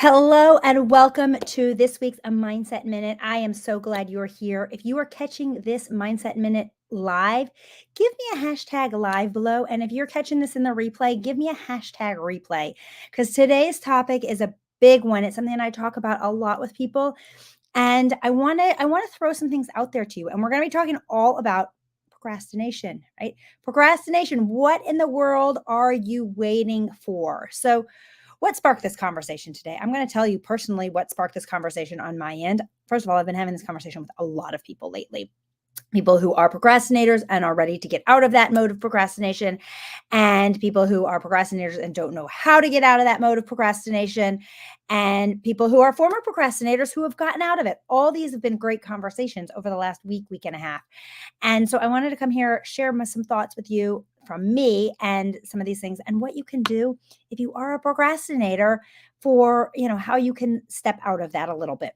Hello and welcome to this week's A Mindset Minute. I am so glad you're here. If you are catching this Mindset Minute live, give me a hashtag live below. And if you're catching this in the replay, give me a hashtag replay because today's topic is a big one. It's something I talk about a lot with people. And I want to throw some things out there to you. And we're going to be talking all about procrastination, right? Procrastination. What in the world are you waiting for? So what sparked this conversation today? I'm going to tell you personally what sparked this conversation on my end. First of all, I've been having this conversation with a lot of people lately. People who are procrastinators and are ready to get out of that mode of procrastination, and people who are procrastinators and don't know how to get out of that mode of procrastination, and people who are former procrastinators who have gotten out of it. All these have been great conversations over the last week and a half. And so I wanted to come here, share some thoughts with you from me and some of these things and what you can do if you are a procrastinator for, how you can step out of that a little bit.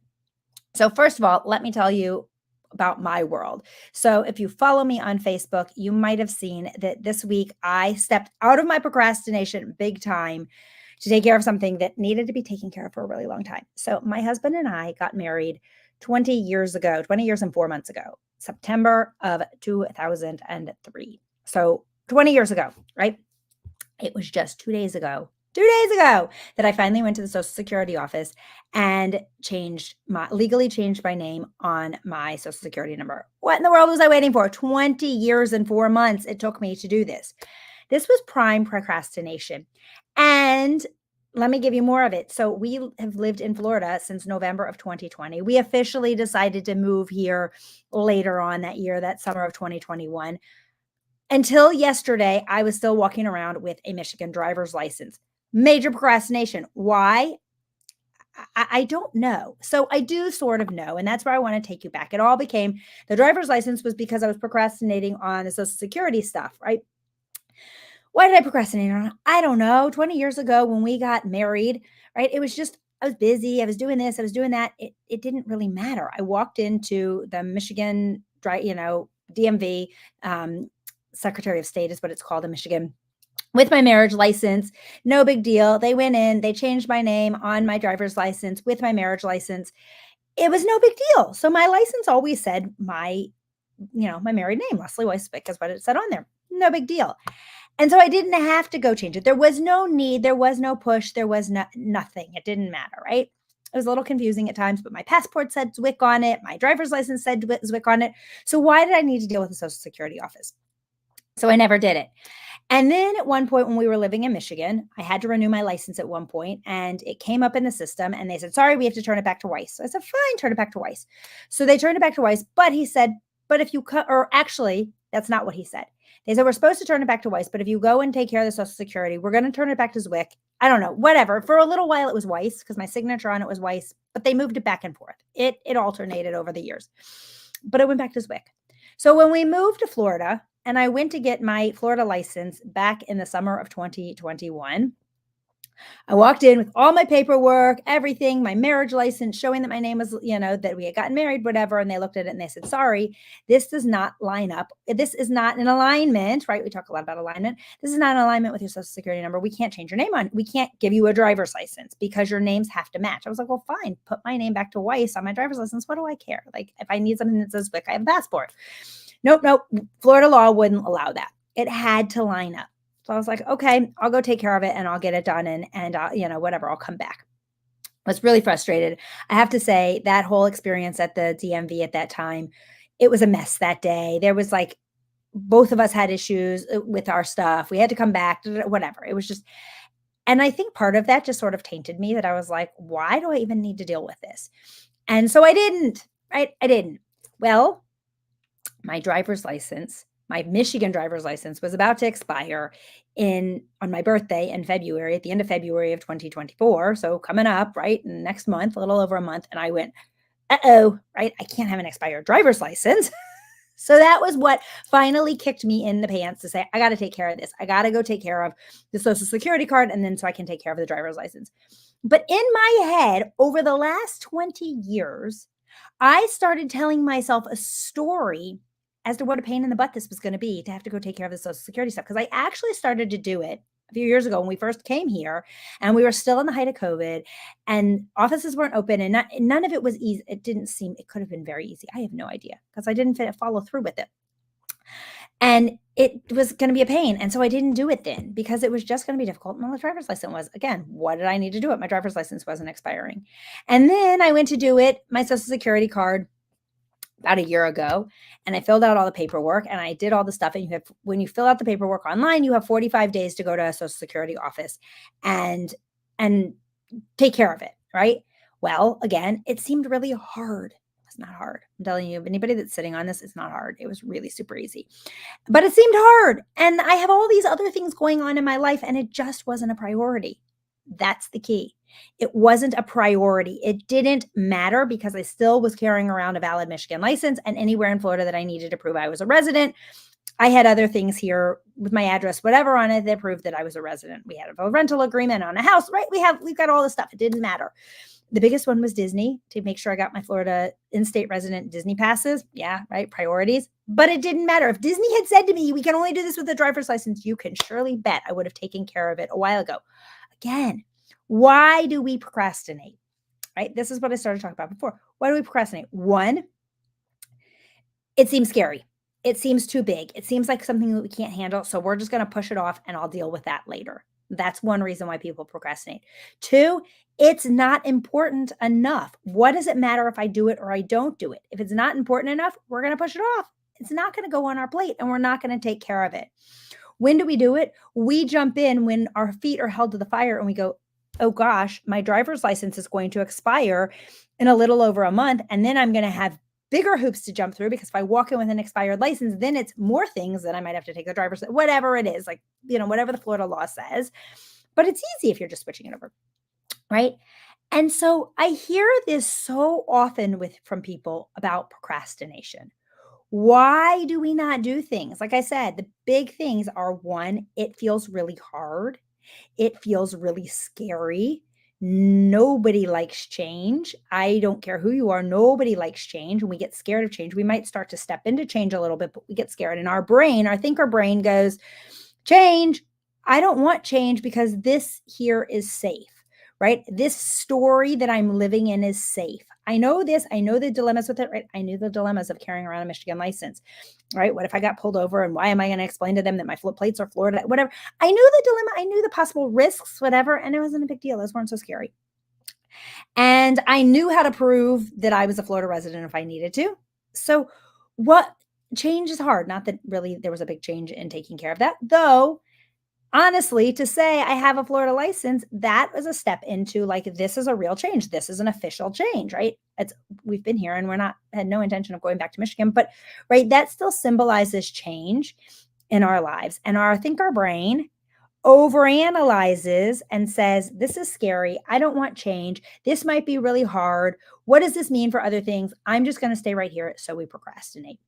So first of all, let me tell you about my world. So if you follow me on Facebook, you might have seen that this week I stepped out of my procrastination big time to take care of something that needed to be taken care of for a really long time. So my husband and I got married 20 years ago, 20 years and 4 months ago, September of 2003. So 20 years ago, right? It was just 2 days ago that I finally went to the Social Security office and legally changed my name on my Social Security number. What in the world was I waiting for? 20 years and 4 months it took me to do this. This was prime procrastination. And let me give you more of it. So we have lived in Florida since November of 2020. We officially decided to move here later on that year, that summer of 2021. Until yesterday, I was still walking around with a Michigan driver's license. Major procrastination. Why? I don't know. So I do sort of know, and that's where I want to take you back. It all became the driver's license was because I was procrastinating on the Social Security stuff, right? Why did I procrastinate on it? I don't know. 20 years ago when we got married, right? It was just, I was busy. I was doing this, I was doing that. It didn't really matter. I walked into the Michigan, DMV, Secretary of State is what it's called in Michigan, with my marriage license. No big deal. They went in, they changed my name on my driver's license with my marriage license. It was no big deal. So my license always said my married name, Leslie Weisbeck, is what it said on there. No big deal. And so I didn't have to go change it. There was no need. There was no push. There was nothing. It didn't matter, right? It was a little confusing at times, but my passport said Zwick on it. My driver's license said Zwick on it. So why did I need to deal with the Social Security office? So I never did it. And then at one point when we were living in Michigan, I had to renew my license at one point, and it came up in the system and they said, sorry, we have to turn it back to Weiss. So I said, fine, turn it back to Weiss. So they turned it back to Weiss, but he said, but if you or actually, that's not what he said. They said, we're supposed to turn it back to Weiss, but if you go and take care of the Social Security, we're going to turn it back to Zwick. I don't know, whatever. For a little while, it was Weiss because my signature on it was Weiss, but they moved it back and forth. It alternated over the years, but it went back to Zwick. So when we moved to Florida and I went to get my Florida license back in the summer of 2021, I walked in with all my paperwork, everything, my marriage license showing that my name was, that we had gotten married, whatever. And they looked at it and they said, sorry, this does not line up. This is not an alignment, right? We talk a lot about alignment. This is not an alignment with your Social Security number. We can't change your name on. We can't give you a driver's license because your names have to match. I was like, well, fine, put my name back to Weiss on my driver's license. What do I care? Like if I need something that says Wick, I have a passport. Nope. Florida law wouldn't allow that. It had to line up. So I was like, okay, I'll go take care of it and I'll get it done and whatever, I'll come back. I was really frustrated. I have to say that whole experience at the DMV at that time, it was a mess that day. There was like, both of us had issues with our stuff. We had to come back, whatever. It was just, and I think part of that just sort of tainted me that I was like, why do I even need to deal with this? And so I didn't, right? I didn't. Well, my driver's license, my Michigan driver's license was about to expire on my birthday in February, at the end of February of 2024. So coming up, right, next month, a little over a month. And I went, uh-oh, right, I can't have an expired driver's license. So that was what finally kicked me in the pants to say, I got to take care of this. I got to go take care of the Social Security card. And then so I can take care of the driver's license. But in my head, over the last 20 years, I started telling myself a story as to what a pain in the butt this was going to be to have to go take care of the Social Security stuff. Because I actually started to do it a few years ago when we first came here and we were still in the height of COVID and offices weren't open and none of it was easy. It didn't seem, it could have been very easy. I have no idea because I didn't follow through with it. And it was going to be a pain. And so I didn't do it then because it was just going to be difficult. My driver's license was, again, what did I need to do it? My driver's license wasn't expiring. And then I went to do it, my social security card about a year ago, and I filled out all the paperwork and I did all the stuff. And you have, when you fill out the paperwork online, you have 45 days to go to a social security office and take care of it. Right. Well, again, it seemed really hard. It's not hard. I'm telling you, anybody that's sitting on this, it's not hard. It was really super easy. But it seemed hard. And I have all these other things going on in my life, and it just wasn't a priority. That's the key. It wasn't a priority. It didn't matter because I still was carrying around a valid Michigan license, and anywhere in Florida that I needed to prove I was a resident, I had other things here with my address, whatever on it that proved that I was a resident. We had a rental agreement on a house, right? We've got all this stuff. It didn't matter. The biggest one was Disney, to make sure I got my Florida in-state resident Disney passes. Yeah, right, priorities. But it didn't matter. If Disney had said to me, we can only do this with a driver's license, you can surely bet I would have taken care of it a while ago. Again, why do we procrastinate? Right? This is what I started talking about before. Why do we procrastinate? One, it seems scary. It seems too big. It seems like something that we can't handle. So we're just going to push it off and I'll deal with that later. That's one reason why people procrastinate. Two, it's not important enough. What does it matter if I do it or I don't do it? If it's not important enough, we're going to push it off. It's not going to go on our plate and we're not going to take care of it. When do we do it? We jump in when our feet are held to the fire and we go, oh gosh, my driver's license is going to expire in a little over a month. And then I'm going to have bigger hoops to jump through because if I walk in with an expired license, then it's more things that I might have to take the driver's, whatever it is, like, whatever the Florida law says. But it's easy if you're just switching it over, right? And so I hear this so often from people about procrastination. Why do we not do things? Like I said, the big things are, one, it feels really hard. It feels really scary. Nobody likes change. I don't care who you are. Nobody likes change. When we get scared of change, we might start to step into change a little bit, but we get scared. And our brain, our thinker brain goes, change. I don't want change because this here is safe, right? This story that I'm living in is safe. I know this. I know the dilemmas with it, right? I knew the dilemmas of carrying around a Michigan license, right? What if I got pulled over and why am I going to explain to them that my plates are Florida, whatever. I knew the dilemma. I knew the possible risks, whatever. And it wasn't a big deal. Those weren't so scary. And I knew how to prove that I was a Florida resident if I needed to. So what change is hard. Not that really there was a big change in taking care of that, though. Honestly, to say I have a Florida license, that was a step into like, this is a real change. This is an official change, right? We've been here and had no intention of going back to Michigan, but right, that still symbolizes change in our lives. And I think our brain overanalyzes and says, this is scary. I don't want change. This might be really hard. What does this mean for other things? I'm just going to stay right here. So we procrastinate.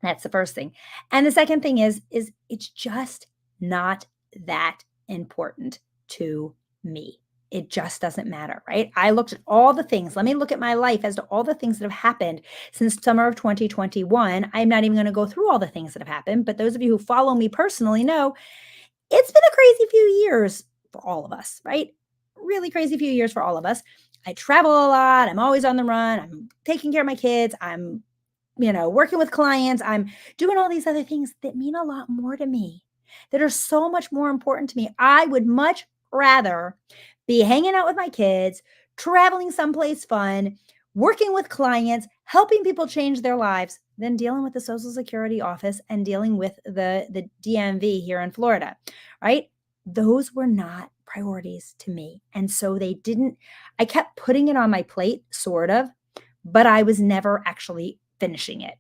That's the first thing. And the second thing is it's just not that important to me. It just doesn't matter, right? I looked at all the things. Let me look at my life as to all the things that have happened since summer of 2021. I'm not even going to go through all the things that have happened, but those of you who follow me personally know it's been a crazy few years for all of us, right? Really crazy few years for all of us. I travel a lot. I'm always on the run. I'm taking care of my kids. I'm, working with clients. I'm doing all these other things that mean a lot more to me, that are so much more important to me. I would much rather be hanging out with my kids, traveling someplace fun, working with clients, helping people change their lives than dealing with the Social Security office and dealing with the DMV here in Florida, right? Those were not priorities to me. And so I kept putting it on my plate, sort of, but I was never actually finishing it.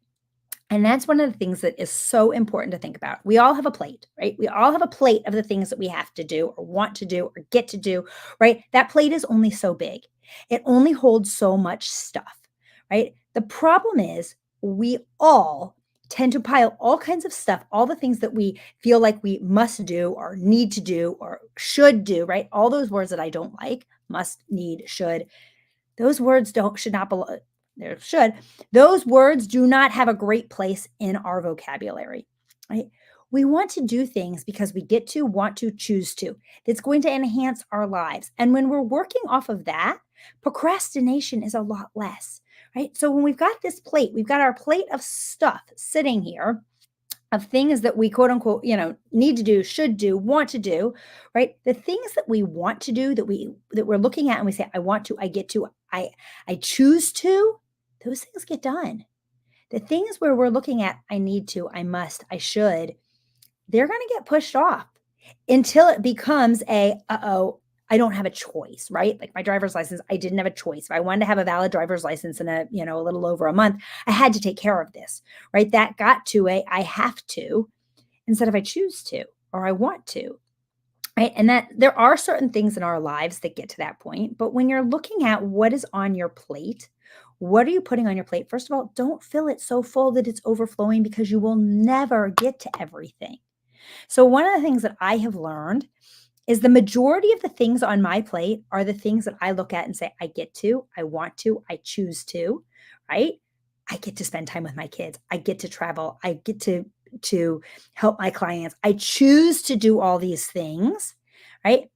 And that's one of the things that is so important to think about. We all have a plate, right? We all have a plate of the things that we have to do or want to do or get to do, right? That plate is only so big. It only holds so much stuff, right? The problem is we all tend to pile all kinds of stuff, all the things that we feel like we must do or need to do or should do, right? All those words that I don't like, must, need, should, those words should not belong. Those words do not have a great place in our vocabulary, right? We want to do things because we get to, want to, choose to. That's going to enhance our lives. And when we're working off of that, procrastination is a lot less, right? So when we've got this plate, we've got our plate of stuff sitting here of things that we quote unquote, need to do, should do, want to do, right? The things that we want to do that we're looking at and we say, I want to, I get to, I choose to, those things get done. The things where we're looking at, I need to, I must, I should, they're going to get pushed off until it becomes uh-oh, I don't have a choice, right? Like my driver's license, I didn't have a choice. If I wanted to have a valid driver's license in a little over a month, I had to take care of this, right? That got to I have to instead of I choose to or I want to, right? And that there are certain things in our lives that get to that point. But when you're looking at what is on your plate, what are you putting on your plate? First of all, don't fill it so full that it's overflowing because you will never get to everything. So, one of the things that I have learned is the majority of the things on my plate are the things that I look at and say, I get to, I want to, I choose to, right? I get to spend time with my kids. I get to travel. I get to help my clients. I choose to do all these things, right?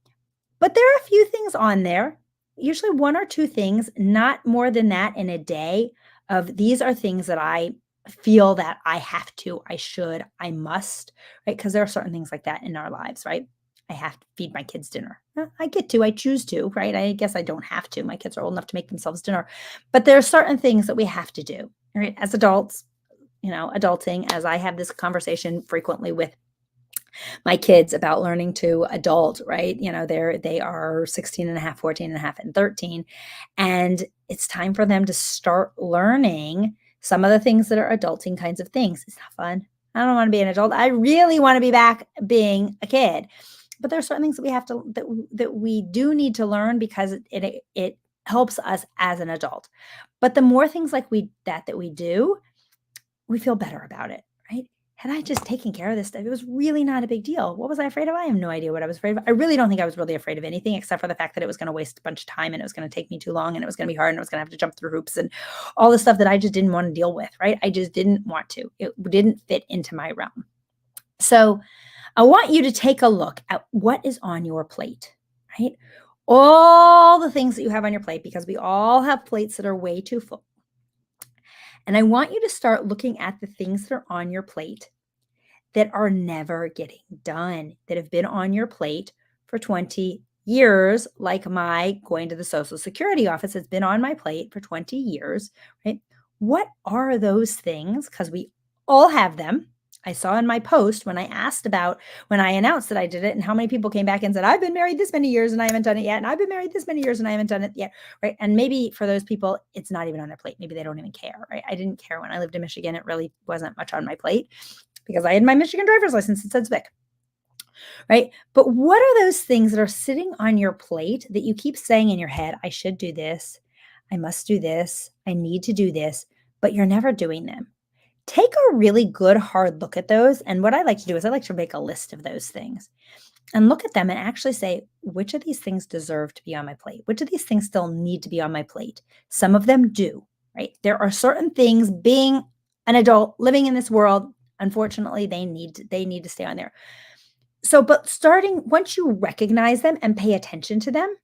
But there are a few things on there, usually one or two things, not more than that in a day of these are things that I feel that I have to, I should, I must, right? Because there are certain things like that in our lives, right? I have to feed my kids dinner. I get to, I choose to, right? I guess I don't have to. My kids are old enough to make themselves dinner. But there are certain things that we have to do, right? As adults, adulting, as I have this conversation frequently with my kids about learning to adult, right? They are 16 and a half, 14 and a half, and 13. And it's time for them to start learning some of the things that are adulting kinds of things. It's not fun. I don't want to be an adult. I really want to be back being a kid. But there are certain things that we have to that we do need to learn because it helps us as an adult. But the more things like that we do, we feel better about it, right? Had I just taken care of this stuff, it was really not a big deal. What was I afraid of? I have no idea what I was afraid of. I really don't think I was really afraid of anything except for the fact that it was going to waste a bunch of time and it was going to take me too long and it was going to be hard and I was going to have to jump through hoops and all the stuff that I just didn't want to deal with, right? I just didn't want to. It didn't fit into my realm. So I want you to take a look at what is on your plate, right? All the things that you have on your plate, because we all have plates that are way too full. And I want you to start looking at the things that are on your plate that are never getting done, that have been on your plate for 20 years, like my going to the Social Security office has been on my plate for 20 years, right? What are those things? Because we all have them. I saw in my post when I announced that I did it and how many people came back and said, I've been married this many years and I haven't done it yet. And I've been married this many years and I haven't done it yet. Right. And maybe for those people, it's not even on their plate. Maybe they don't even care. Right. I didn't care when I lived in Michigan. It really wasn't much on my plate because I had my Michigan driver's license that said SPIC. Right. But what are those things that are sitting on your plate that you keep saying in your head, I should do this. I must do this. I need to do this, but you're never doing them. Take a really good hard look at those. And what I like to do is I like to make a list of those things and look at them and actually say, which of these things deserve to be on my plate? Which of these things still need to be on my plate? Some of them do, right? There are certain things being an adult living in this world, unfortunately, they need to stay on there. So, but once you recognize them and pay attention to them,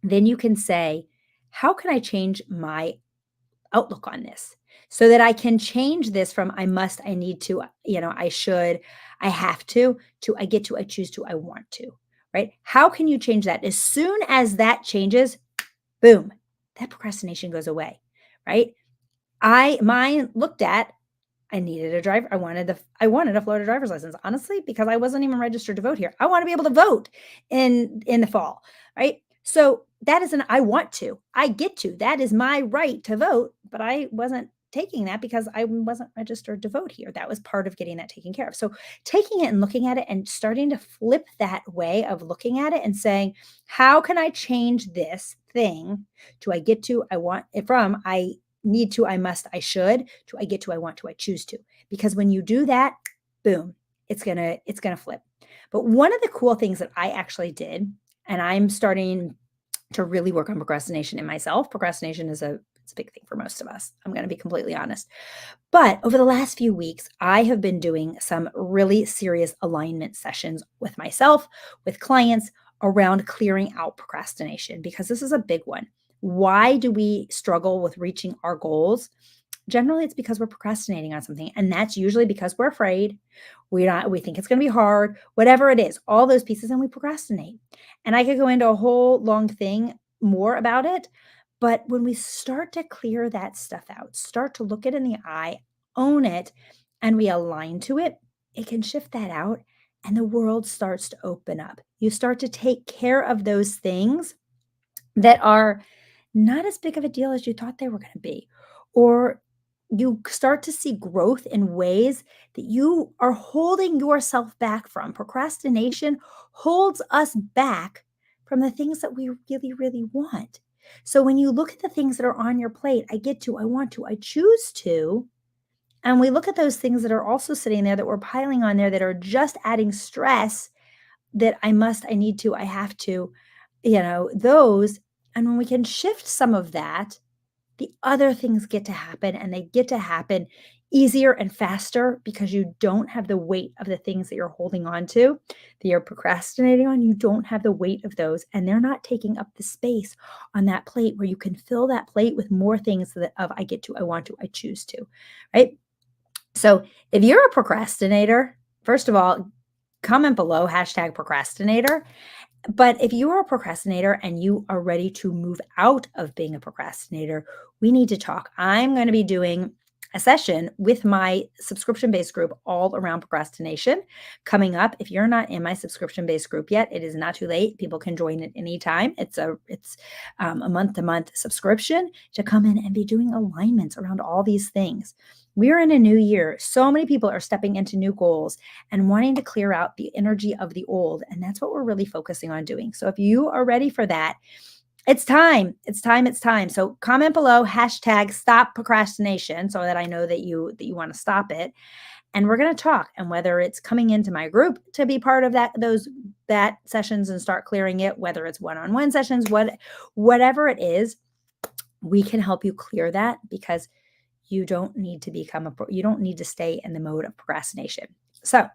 then you can say, how can I change my outlook on this so that I can change this from I must, I need to, I should, I have to I get to, I choose to, I want to, right? How can you change that? As soon as that changes, boom, that procrastination goes away, right? Mine looked at, I needed a driver. I wanted a Florida driver's license, honestly, because I wasn't even registered to vote here. I want to be able to vote in the fall, right? So that is I want to, I get to, that is my right to vote, but I wasn't taking that because I wasn't registered to vote here. That was part of getting that taken care of. So taking it and looking at it and starting to flip that way of looking at it and saying, how can I change this thing to I get to, I want it from, I need to, I must, I should, to I get to, I want to, I choose to. Because when you do that, boom, it's gonna flip. But one of the cool things that I actually did, and I'm starting to really work on procrastination in myself. Procrastination is it's a big thing for most of us. I'm going to be completely honest. But over the last few weeks, I have been doing some really serious alignment sessions with myself, with clients around clearing out procrastination, because this is a big one. Why do we struggle with reaching our goals? Generally, it's because we're procrastinating on something, and that's usually because we're afraid. We think it's going to be hard, whatever it is, all those pieces, and we procrastinate. And I could go into a whole long thing more about it, but when we start to clear that stuff out, start to look it in the eye, own it, and we align to it, it can shift that out and the world starts to open up. You start to take care of those things that are not as big of a deal as you thought they were going to be. Or you start to see growth in ways that you are holding yourself back from. Procrastination holds us back from the things that we really, really want. So when you look at the things that are on your plate, I get to, I want to, I choose to, and we look at those things that are also sitting there that we're piling on there that are just adding stress, that I must, I need to, I have to, those. And when we can shift some of that, the other things get to happen, and they get to happen easier and faster because you don't have the weight of the things that you're holding on to, that you're procrastinating on. You don't have the weight of those, and they're not taking up the space on that plate where you can fill that plate with more things that of I get to, I want to, I choose to, right? So if you're a procrastinator, first of all, comment below #procrastinator. But if you are a procrastinator and you are ready to move out of being a procrastinator, we need to talk. I'm going to be doing a session with my subscription-based group all around procrastination coming up. If you're not in my subscription-based group yet, it is not too late. People can join at any time. It's a month-to-month subscription to come in and be doing alignments around all these things. We're in a new year. So many people are stepping into new goals and wanting to clear out the energy of the old. And that's what we're really focusing on doing. So if you are ready for that, it's time. It's time. It's time. So comment below #stop procrastination so that I know that you want to stop it. And we're going to talk. And whether it's coming into my group to be part of that sessions and start clearing it, whether it's one-on-one sessions, whatever it is, we can help you clear that, because you don't need to you don't need to stay in the mode of procrastination. So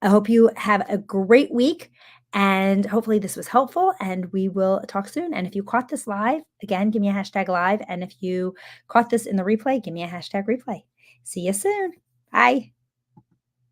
I hope you have a great week, and hopefully this was helpful, and we will talk soon. And if you caught this live, again, give me a #live. And if you caught this in the replay, give me a #replay. See you soon. Bye.